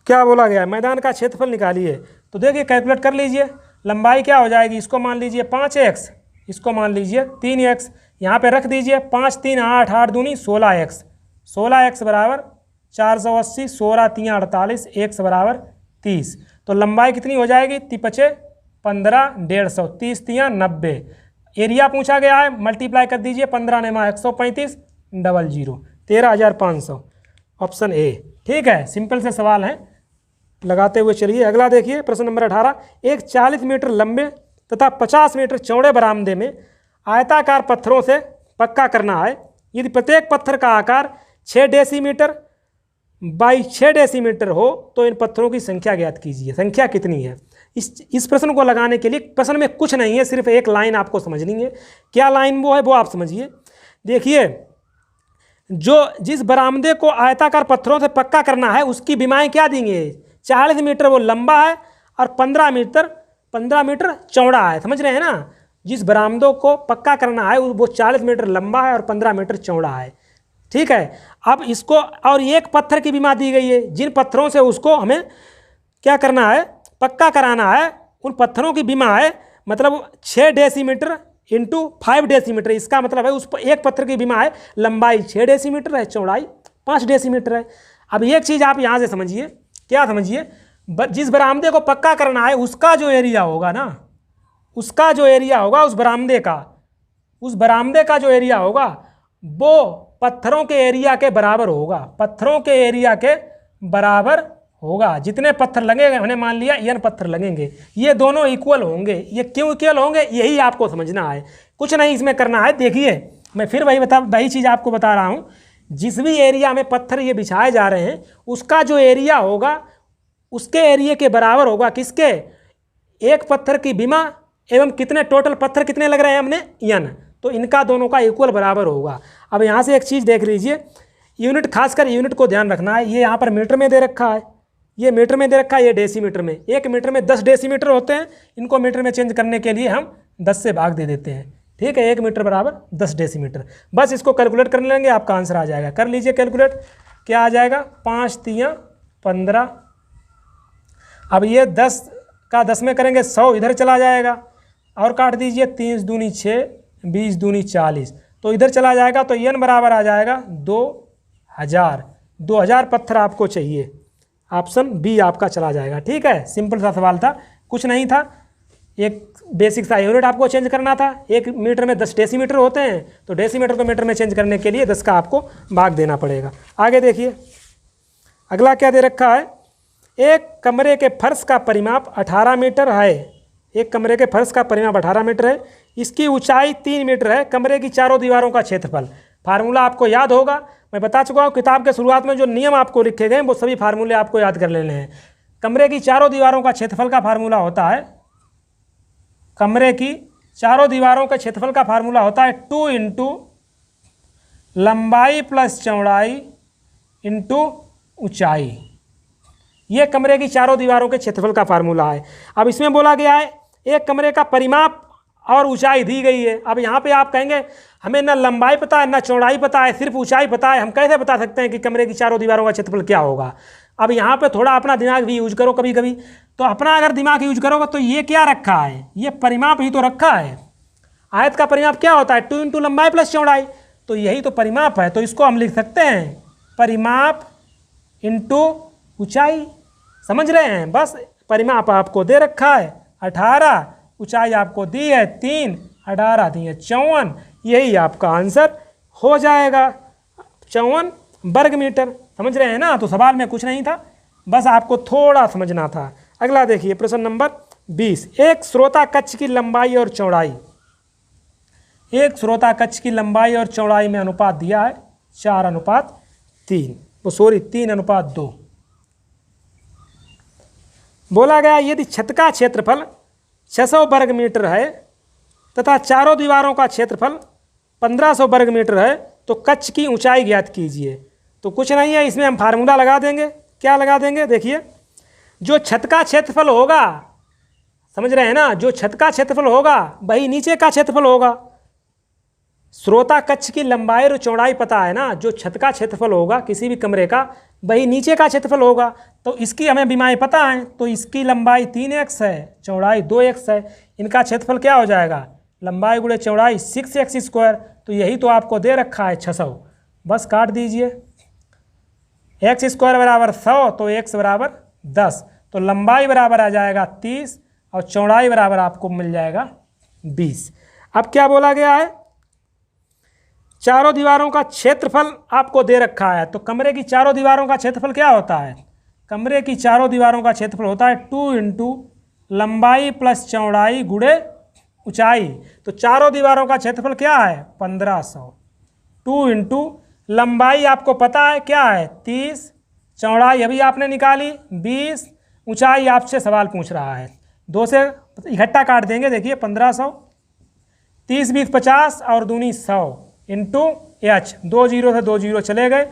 क्या बोला गया, मैदान का क्षेत्रफल निकालिए। तो देखिए कैलकुलेट कर लीजिए, लंबाई क्या हो जाएगी, इसको मान लीजिए 5x, इसको मान लीजिए 3x, यहाँ पे रख दीजिए 5 × 3 = 8, 8 दूनी 16x, 16x बराबर 480, 16 × 3 = 48, x बराबर 30। तो लंबाई कितनी हो जाएगी, 3×5 = 15, 150, 30 × 3 = 90। एरिया पूछा गया है, मल्टीप्लाई कर दीजिए, 15 × 9 = 135, 00, 13,500, ऑप्शन ए। ठीक है, सिंपल से सवाल है, लगाते हुए चलिए। अगला देखिए प्रश्न नंबर 18। एक 40 मीटर लंबे तथा 50 मीटर चौड़े बरामदे में आयताकार पत्थरों से पक्का करना है। यदि प्रत्येक पत्थर का आकार 6 डेसीमीटर बाई 6 डेसीमीटर हो तो इन पत्थरों की संख्या ज्ञात कीजिए। संख्या कितनी है। इस प्रश्न को लगाने के लिए प्रश्न में कुछ नहीं है, सिर्फ एक लाइन आपको समझनी है। क्या लाइन वो है वो आप समझिए। देखिए, जो जिस बरामदे को आयताकार पत्थरों से पक्का करना है उसकी बीमाएँ क्या देंगे, 40 मीटर वो लंबा है और 15 मीटर चौड़ा है। समझ रहे हैं ना, जिस बरामदों को पक्का करना है वो 40 मीटर लंबा है और 15 मीटर चौड़ा है। ठीक है, अब इसको और एक पत्थर की बीमा दी गई है, जिन पत्थरों से उसको हमें क्या करना है, पक्का कराना है, उन पत्थरों की बीमा है मतलब 6 डेसीमीटर × 5 डेसीमीटर। इसका मतलब है उस एक पत्थर की बीमा है लंबाई 6 डेसीमीटर है, चौड़ाई 5 डेसीमीटर है। अब एक चीज़ आप यहाँ से समझिए, क्या समझिए, जिस बरामदे को पक्का करना है उसका जो एरिया होगा ना, उसका जो एरिया होगा उस बरामदे का जो एरिया होगा वो पत्थरों के एरिया के बराबर होगा, पत्थरों के एरिया के बराबर होगा। जितने पत्थर लगेंगे, हमने मान लिया n पत्थर लगेंगे, ये दोनों इक्वल होंगे। ये क्यों इक्वल होंगे, यही आपको समझना है, कुछ नहीं इसमें करना है। देखिए मैं फिर वही चीज़ आपको बता रहा हूँ, जिस भी एरिया में पत्थर ये बिछाए जा रहे हैं उसका जो एरिया होगा उसके एरिया के बराबर होगा किसके, एक पत्थर की बीमा एवं कितने टोटल पत्थर कितने लग रहे हैं हमने, n, तो इनका दोनों का इक्वल बराबर होगा। अब यहाँ से एक चीज़ देख लीजिए, यूनिट, खासकर यूनिट को ध्यान रखना है। ये यहाँ पर मीटर में दे रखा है, ये मीटर में दे रखा है, ये डेसीमीटर में। एक मीटर में 10 डेसीमीटर होते हैं, इनको मीटर में चेंज करने के लिए हम 10 से भाग दे देते हैं। ठीक है, 1 मीटर बराबर 10 डेसीमीटर। बस इसको कैलकुलेट कर लेंगे, आपका आंसर आ जाएगा। कर लीजिए कैलकुलेट, क्या आ जाएगा, 5 × 3 = 15। अब ये 10 का 10 में करेंगे 100 इधर चला जाएगा, और काट दीजिए, 3 दूनी 6, 20 दूनी 40, तो इधर चला जाएगा। तो n बराबर आ जाएगा 2000 पत्थर आपको चाहिए, ऑप्शन बी आपका चला जाएगा। ठीक है, सिंपल सा सवाल था, कुछ नहीं था, एक बेसिक सा यूनिट आपको चेंज करना था। 1 मीटर में 10 डेसीमीटर होते हैं, तो डेसीमीटर को मीटर में चेंज करने के लिए 10 का आपको भाग देना पड़ेगा। आगे देखिए, अगला क्या दे रखा है, एक कमरे के फर्श का परिमाप 18 मीटर है। एक कमरे के फर्श का परिमाप 18 मीटर है, इसकी ऊंचाई 3 मीटर है। कमरे की चारों दीवारों का क्षेत्रफल, फार्मूला आपको याद होगा, मैं बता चुका हूँ किताब के शुरुआत में जो नियम आपको लिखे गए वो सभी फार्मूले आपको याद कर लेने हैं। कमरे की चारों दीवारों का क्षेत्रफल का फार्मूला होता है, कमरे की चारों दीवारों के क्षेत्रफल का फार्मूला होता है 2 इंटू लंबाई प्लस चौड़ाई इंटू ऊंचाई। ये कमरे की चारों दीवारों के क्षेत्रफल का फार्मूला है। अब इसमें बोला गया है एक कमरे का परिमाप और ऊंचाई दी गई है। अब यहाँ पे आप कहेंगे हमें ना लंबाई पता है ना चौड़ाई पता है, सिर्फ ऊंचाई पता है, हम कैसे बता सकते हैं कि कमरे की चारों दीवारों का क्षेत्रफल क्या होगा। अब यहाँ पे थोड़ा अपना दिमाग भी यूज करो कभी कभी। तो अपना अगर दिमाग यूज करोगे तो ये क्या रखा है, ये परिमाप ही तो रखा है। आयत का परिमाप क्या होता है, 2 इंटू लंबाई प्लस चौड़ाई, तो यही तो परिमाप है। तो इसको हम लिख सकते हैं परिमाप इंटू ऊंचाई। समझ रहे हैं, बस परिमाप आपको दे रखा है 18, ऊंचाई आपको दी है 3, 18 दी है 54, यही आपका आंसर हो जाएगा 54 वर्ग मीटर। समझ रहे हैं ना। तो सवाल में कुछ नहीं था, बस आपको थोड़ा समझना था। अगला देखिए प्रश्न नंबर 20। एक श्रोता कक्ष की लंबाई और चौड़ाई, एक श्रोता कक्ष की लंबाई और चौड़ाई में अनुपात दिया है 4:3, 3:2। बोला गया यदि छत का क्षेत्रफल 600 वर्ग मीटर है तथा चारों दीवारों का क्षेत्रफल 1500 वर्ग मीटर है तो कक्ष की ऊंचाई ज्ञात कीजिए। तो कुछ नहीं है, इसमें हम फार्मूला लगा देंगे। क्या लगा देंगे, देखिए जो छत का क्षेत्रफल होगा, समझ रहे हैं ना, जो छत का क्षेत्रफल होगा वही नीचे का क्षेत्रफल होगा। श्रोता कक्ष की लंबाई और चौड़ाई पता है ना, जो छत का क्षेत्रफल होगा किसी भी कमरे का वही नीचे का क्षेत्रफल होगा। तो इसकी हमें विमाएँ पता है, तो इसकी लंबाई 3x है, चौड़ाई 2x है, इनका क्षेत्रफल क्या हो जाएगा, लंबाई गुणे चौड़ाई 6x²। तो यही तो आपको दे रखा है 600, बस काट दीजिए। x² बराबर 100 तो x बराबर 10, तो लंबाई बराबर आ जाएगा 30 और चौड़ाई बराबर आपको मिल जाएगा 20। अब क्या बोला गया है, चारों दीवारों का क्षेत्रफल आपको दे रखा है। तो कमरे की चारों दीवारों का क्षेत्रफल क्या होता है, कमरे की चारों दीवारों का क्षेत्रफल होता है 2 इंटू लंबाई प्लस चौड़ाई गुणे ऊंचाई। तो चारों दीवारों का क्षेत्रफल क्या है 1500। 2 इंटू लंबाई आपको पता है क्या है 30, चौड़ाई अभी आपने निकाली 20, ऊंचाई आपसे सवाल पूछ रहा है। 2 से इकट्ठा काट देंगे, देखिए 1500, 30 20 50 और दूनी 100 इंटू h, 2 0 से 2 0 चले गए,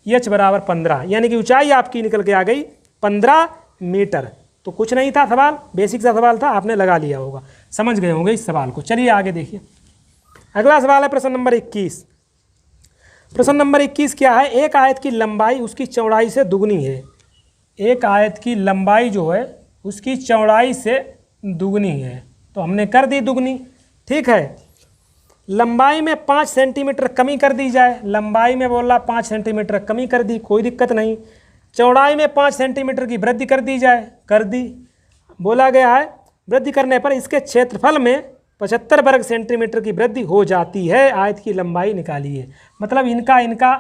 h बराबर 15, यानी कि ऊंचाई आपकी निकल के आ गई 15 मीटर। तो कुछ नहीं था, सवाल बेसिक सा सवाल था, आपने लगा लिया होगा, समझ गए होंगे इस सवाल को। चलिए आगे देखिए, अगला सवाल है प्रश्न नंबर 21। प्रश्न नंबर 21 क्या है, एक आयत की लंबाई उसकी चौड़ाई से दुगनी है। एक आयत की लंबाई जो है उसकी चौड़ाई से दुगनी है, तो हमने कर दी दुगनी, ठीक है। लंबाई में 5 सेंटीमीटर कमी कर दी जाए, लंबाई में बोला 5 सेंटीमीटर कमी कर दी, कोई दिक्कत नहीं। चौड़ाई में 5 सेंटीमीटर की वृद्धि कर दी जाए, कर दी। बोला गया है वृद्धि करने पर इसके क्षेत्रफल में 75 वर्ग सेंटीमीटर की वृद्धि हो जाती है, आयत की लंबाई निकालिए। मतलब इनका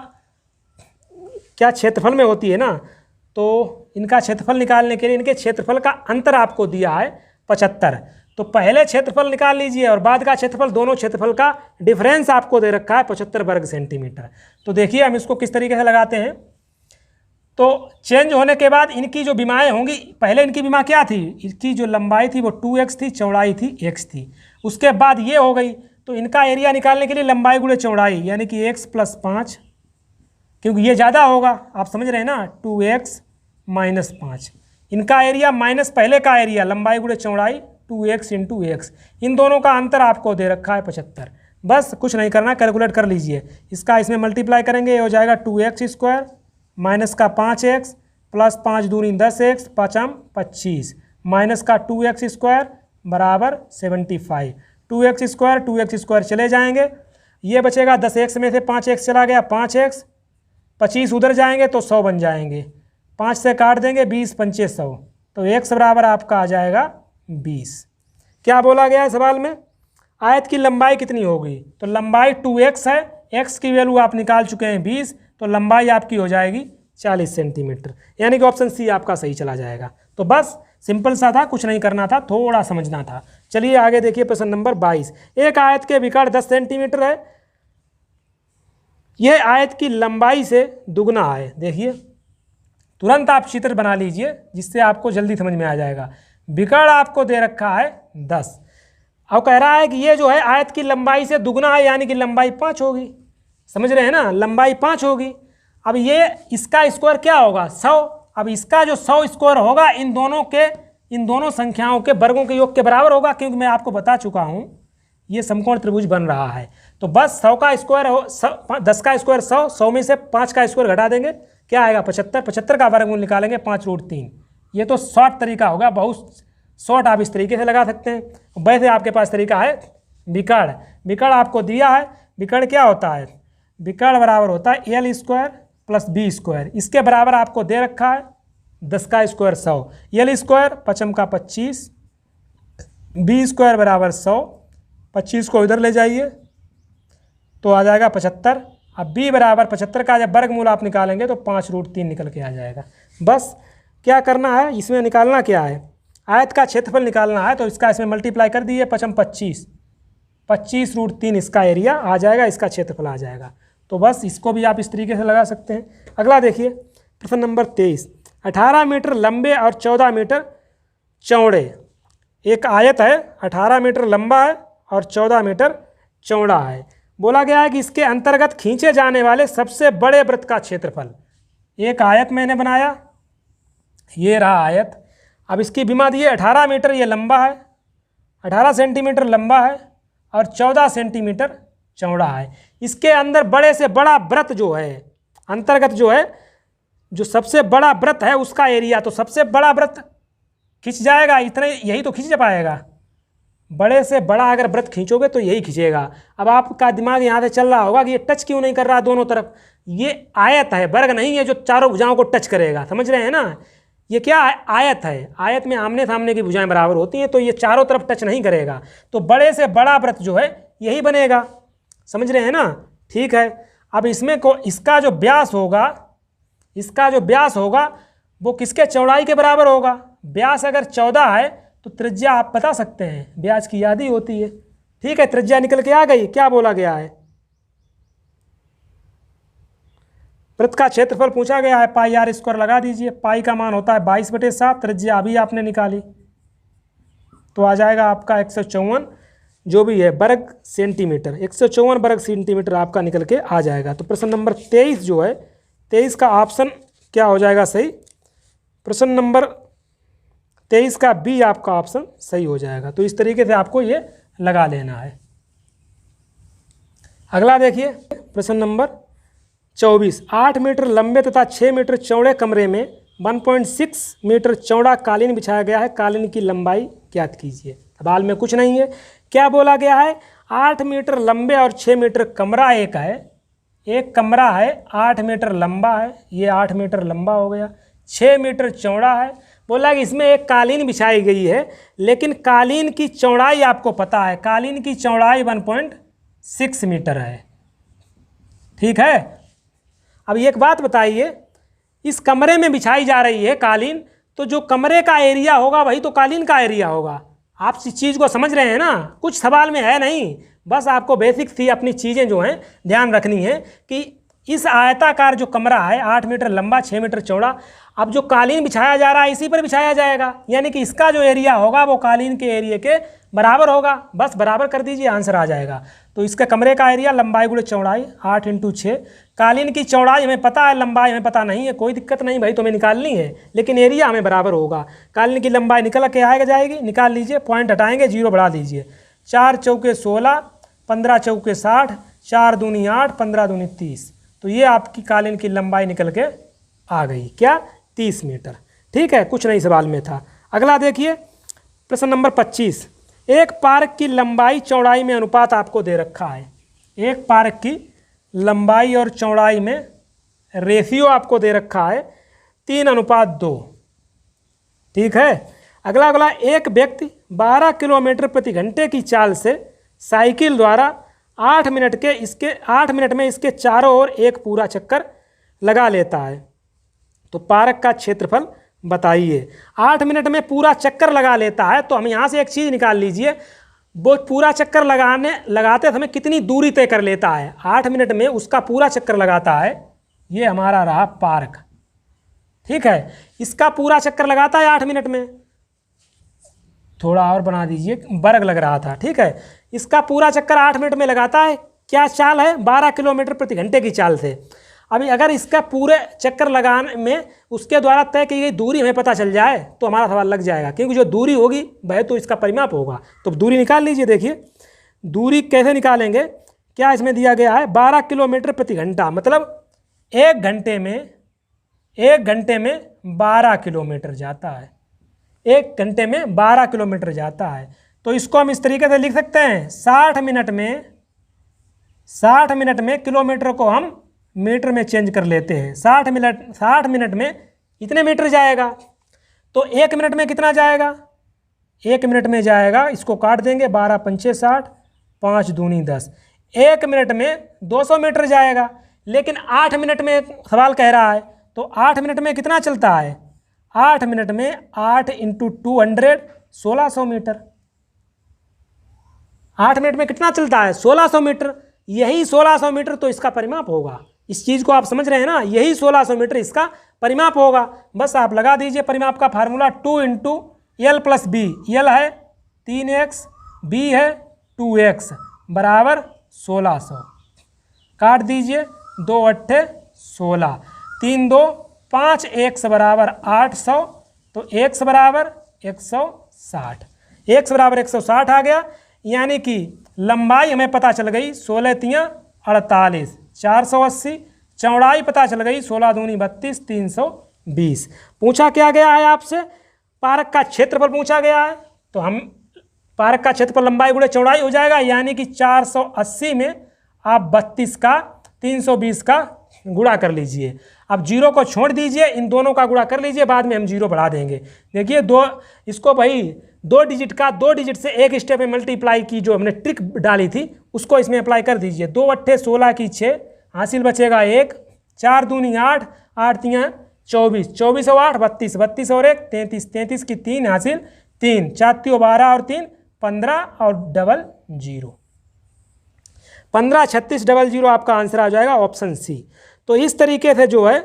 क्या क्षेत्रफल में होती है ना, तो इनका क्षेत्रफल निकालने के लिए इनके क्षेत्रफल का अंतर आपको दिया है 75। तो पहले क्षेत्रफल निकाल लीजिए और बाद का क्षेत्रफल, दोनों क्षेत्रफल का डिफरेंस आपको दे रखा है 75 वर्ग सेंटीमीटर। तो देखिए हम इसको किस तरीके से लगाते हैं। तो चेंज होने के बाद इनकी जो विमाएँ होंगी, पहले इनकी विमा क्या थी, इनकी जो लंबाई थी वो 2x थी, चौड़ाई थी x थी, उसके बाद ये हो गई। तो इनका एरिया निकालने के लिए लंबाई गुणे चौड़ाई यानी कि x + 5, क्योंकि ये ज़्यादा होगा, आप समझ रहे हैं ना, 2x - 5। इनका एरिया माइनस पहले का एरिया, लंबाई गुणे चौड़ाई 2x × x, इन दोनों का अंतर आपको दे रखा है 75। बस कुछ नहीं करना, कैलकुलेट कर लीजिए। इसका इसमें मल्टीप्लाई करेंगे, ये हो जाएगा 2x² माइनस का 5x प्लस 5 दूनी 10x, 5 25 माइनस का 2x² बराबर 75। 2x² चले जाएंगे, ये बचेगा 10x में से 5x चला गया 5x, 25 उधर जाएंगे तो 100 बन जाएंगे, 5 से काट देंगे 20 पंचे 100, तो x बराबर आपका आ जाएगा 20। क्या बोला गया है सवाल में, आयत की लंबाई कितनी होगी, तो लंबाई 2x है, x की वैल्यू आप निकाल चुके हैं 20, तो लंबाई आपकी हो जाएगी 40 सेंटीमीटर, यानी कि ऑप्शन सी आपका सही चला जाएगा। तो बस सिंपल सा था, कुछ नहीं करना था, थोड़ा समझना था। चलिए आगे देखिए प्रश्न नंबर 22। एक आयत के विकर्ण 10 सेंटीमीटर है, यह आयत की लंबाई से दुगना है। देखिए तुरंत आप चित्र बना लीजिए जिससे आपको जल्दी समझ में आ जाएगा। विकर्ण आपको दे रखा है 10, अब कह रहा है कि ये जो है आयत की लंबाई से दुगना है, यानी कि लंबाई 5 होगी। समझ रहे हैं ना, लंबाई 5 होगी। अब ये इसका स्क्वायर क्या होगा 100। अब इसका जो 100 स्क्वायर होगा इन दोनों संख्याओं के वर्गों के योग के बराबर होगा, क्योंकि मैं आपको बता चुका हूँ ये समकोण त्रिभुज बन रहा है। तो बस 100 का स्क्वायर 10 का स्क्वायर 100, 100 में से 5 का स्क्वायर घटा देंगे, क्या आएगा 75, 75 का वर्गमूल निकालेंगे 5√3। ये तो शॉर्ट तरीका होगा, बहुत शॉर्ट आप इस तरीके से लगा सकते हैं। वैसे आपके पास तरीका है विकर्ण। विकर्ण आपको दिया है, विकर्ण क्या होता है, विकर्ण बराबर होता है L square plus B square. इसके बराबर आपको दे रखा है 10 का स्क्वायर 100, L स्क्वायर 5 का 25, B स्क्वायर बराबर 100, 25 को इधर ले जाइए तो आ जाएगा 75। अब B बराबर 75 का जब वर्गमूल आप निकालेंगे तो 5√3 निकल के आ जाएगा। बस क्या करना है, इसमें निकालना क्या है, आयत का क्षेत्रफल निकालना है। तो इसका इसमें मल्टीप्लाई कर दिए, 5 25√3 इसका एरिया आ जाएगा, इसका क्षेत्रफल आ जाएगा। तो बस इसको भी आप इस तरीके से लगा सकते हैं। अगला देखिए प्रश्न नंबर 23, 18 मीटर लंबे और 14 मीटर चौड़े एक आयत है, 18 मीटर लंबा है और 14 मीटर चौड़ा है। बोला गया है कि इसके अंतर्गत खींचे जाने वाले सबसे बड़े वृत्त का क्षेत्रफल। एक आयत मैंने बनाया, ये रहा आयत। अब इसकी विमा दी है 18 मीटर ये लंबा है, 18 सेंटीमीटर लंबा है और 14 सेंटीमीटर चौड़ा है। इसके अंदर बड़े से बड़ा वृत्त जो है, अंतर्गत जो है, जो सबसे बड़ा वृत्त है उसका एरिया, तो सबसे बड़ा वृत्त खिंच जाएगा, इतने यही तो खिंच पाएगा। बड़े से बड़ा अगर वृत्त खींचोगे तो यही खिंचेगा। अब आपका दिमाग यहाँ से चल रहा होगा कि ये टच क्यों नहीं कर रहा दोनों तरफ, ये आयत है, वर्ग नहीं है जो चारों भुजाओं को टच करेगा। समझ रहे हैं ना, ये क्या है, आयत है। आयत में आमने सामने की भुजाएं बराबर होती हैं, तो ये चारों तरफ टच नहीं करेगा। तो बड़े से बड़ा वृत्त जो है यही बनेगा। समझ रहे हैं ना, ठीक है। अब इसमें को इसका जो व्यास होगा वो किसके चौड़ाई के बराबर होगा। व्यास अगर 14 है तो त्रिज्या आप बता सकते हैं, व्यास की याद ही होती है। ठीक है, त्रिज्या निकल के आ गई। क्या बोला गया है, वृत्त का क्षेत्रफल पूछा गया है, पाई आर स्क्वायर लगा दीजिए। पाई का मान होता है 22/7, त्रिज्या अभी आपने निकाली तो आ जाएगा आपका 154 जो भी है वर्ग सेंटीमीटर, 154 वर्ग सेंटीमीटर आपका निकल के आ जाएगा। तो प्रश्न नंबर 23 जो है, 23 का ऑप्शन क्या हो जाएगा सही, प्रश्न नंबर 23 का बी आपका ऑप्शन सही हो जाएगा। तो इस तरीके से आपको ये लगा लेना है। अगला देखिए प्रश्न नंबर 24, 8 मीटर लंबे तथा 6 मीटर चौड़े कमरे में 1.6 मीटर चौड़ा कालीन बिछाया गया है, कालीन की लंबाई ज्ञात कीजिए। सवाल में कुछ नहीं है, क्या बोला गया है, 8 मीटर लंबे और 6 मीटर कमरा एक है, एक कमरा है 8 मीटर लंबा है, ये 8 मीटर लंबा हो गया, 6 मीटर चौड़ा है। बोला कि इसमें एक कालीन बिछाई गई है, लेकिन कालीन की चौड़ाई आपको पता है, कालीन की चौड़ाई 1.6 मीटर है। ठीक है, अब एक बात बताइए, इस कमरे में बिछाई जा रही है कालीन, तो जो कमरे का एरिया होगा वही तो कालीन का एरिया होगा। आप इस चीज़ को समझ रहे हैं ना, कुछ सवाल में है नहीं, बस आपको बेसिक सी अपनी चीज़ें जो हैं ध्यान रखनी है कि इस आयताकार जो कमरा है 8 मीटर लंबा 6 मीटर चौड़ा, अब जो कालीन बिछाया जा रहा है इसी पर बिछाया जाएगा, यानी कि इसका जो एरिया होगा वो कालीन के एरिया के बराबर होगा। बस बराबर कर दीजिए, आंसर आ जाएगा। तो इसके कमरे का एरिया लंबाई गुणे चौड़ाई 8 × 6, कालीन की चौड़ाई हमें पता है, लंबाई हमें पता नहीं है, कोई दिक्कत नहीं भाई, तुम्हें निकालनी है, लेकिन एरिया हमें बराबर होगा। कालीन की लंबाई निकल के आएगा जाएगी, निकाल लीजिए, पॉइंट हटाएंगे, 0 बढ़ा दीजिए। 4 चौके 16, 15 चौके 60, 4 दूनी 8, 15 दूनी 30। तो ये आपकी कालीन की लंबाई निकल के आ गई, क्या 30 मीटर। ठीक है, कुछ नहीं सवाल में था। अगला देखिए प्रश्न नंबर 25, एक पार्क की लंबाई चौड़ाई में अनुपात आपको दे रखा है, एक पार्क की लंबाई और चौड़ाई में रेशियो आपको दे रखा है 3:2। ठीक है, अगला एक व्यक्ति 12 किलोमीटर प्रति घंटे की चाल से साइकिल द्वारा 8 मिनट में इसके चारों ओर एक पूरा चक्कर लगा लेता है, तो पार्क का क्षेत्रफल बताइए। 8 मिनट में पूरा चक्कर लगा लेता है, तो हम यहाँ से एक चीज़ निकाल लीजिए, वो पूरा चक्कर लगाते समय कितनी दूरी तय कर लेता है, 8 मिनट में उसका पूरा चक्कर लगाता है। ये हमारा रहा पार्क, ठीक है, इसका पूरा चक्कर लगाता है 8 मिनट में। थोड़ा और बना दीजिए, बर्ग लग रहा था, ठीक है। इसका पूरा चक्कर 8 मिनट में लगाता है। क्या चाल है, 12 किलोमीटर प्रति घंटे की चाल से। अभी अगर इसका पूरे चक्कर लगाने में उसके द्वारा तय की गई दूरी हमें पता चल जाए तो हमारा सवाल लग जाएगा, क्योंकि जो दूरी होगी वह तो इसका परिमाप होगा। तो दूरी निकाल लीजिए। देखिए दूरी कैसे निकालेंगे, क्या इसमें दिया गया है 12 किलोमीटर प्रति घंटा, मतलब 1 घंटे में 12 किलोमीटर जाता है। 1 घंटे में 12 किलोमीटर जाता है। तो इसको हम इस तरीके से लिख सकते हैं, 60 मिनट में किलोमीटर को हम मीटर में चेंज कर लेते हैं। 60 मिनट में इतने मीटर जाएगा। तो 1 मिनट में कितना जाएगा, 1 मिनट में जाएगा, इसको काट देंगे, 12 पंचे 60, 5 दूनी 10, 1 मिनट में 200 मीटर जाएगा। लेकिन 8 मिनट में सवाल कह रहा है, तो 8 मिनट में कितना चलता है, 8 मिनट में 8 × 200 1600 मीटर। 8 मिनट में कितना चलता है, 1600 मीटर। यही 1600 मीटर तो इसका परिमाप होगा। इस चीज़ को आप समझ रहे हैं ना, यही 1600 मीटर इसका परिमाप होगा। बस आप लगा दीजिए परिमाप का फार्मूला, 2 × L + B। L है 3x, B है 2x बराबर 1600। काट दीजिए, 2 × 8 16, 3 2 5, x बराबर 800, तो x बराबर 160, x बराबर 160 आ गया। यानी कि लंबाई हमें पता चल गई 16 × 48 480, चौड़ाई पता चल गई 16 दूनी 32 320। पूछा क्या गया है आपसे, पार्क का क्षेत्रफल पूछा गया है। तो हम पार्क का क्षेत्रफल लंबाई गुणे चौड़ाई हो जाएगा, यानी कि 480 में आप 32 का 320 का गुणा कर लीजिए। अब 0 को छोड़ दीजिए, इन दोनों का गुणा कर लीजिए, बाद में हम 0 बढ़ा देंगे। देखिए इसको भाई 2 डिजिट से एक स्टेप में मल्टीप्लाई की जो हमने ट्रिक डाली थी उसको इसमें अप्लाई कर दीजिए। 2 × 8 16 की 6, हासिल बचेगा 1, 4 दूनी 8, 8 × 3 24, 24 और 8 32, 32 और 1 33, 33 की 3 हासिल 3, 4 × 12 और 3 15 और डबल 0, 15 36 डबल 0 आपका आंसर आ जाएगा ऑप्शन सी। तो इस तरीके से जो है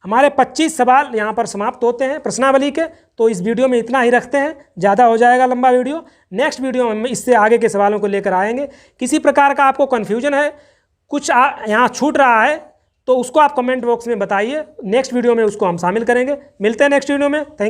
हमारे 25 सवाल यहाँ पर समाप्त होते हैं प्रश्नावली के। तो इस वीडियो में इतना ही रखते हैं, ज़्यादा हो जाएगा लंबा वीडियो। नेक्स्ट वीडियो में इससे आगे के सवालों को लेकर आएंगे। किसी प्रकार का आपको कन्फ्यूजन है, कुछ यहाँ छूट रहा है, तो उसको आप कमेंट बॉक्स में बताइए। नेक्स्ट वीडियो में उसको हम शामिल करेंगे। मिलते हैं नेक्स्ट वीडियो में। थैंक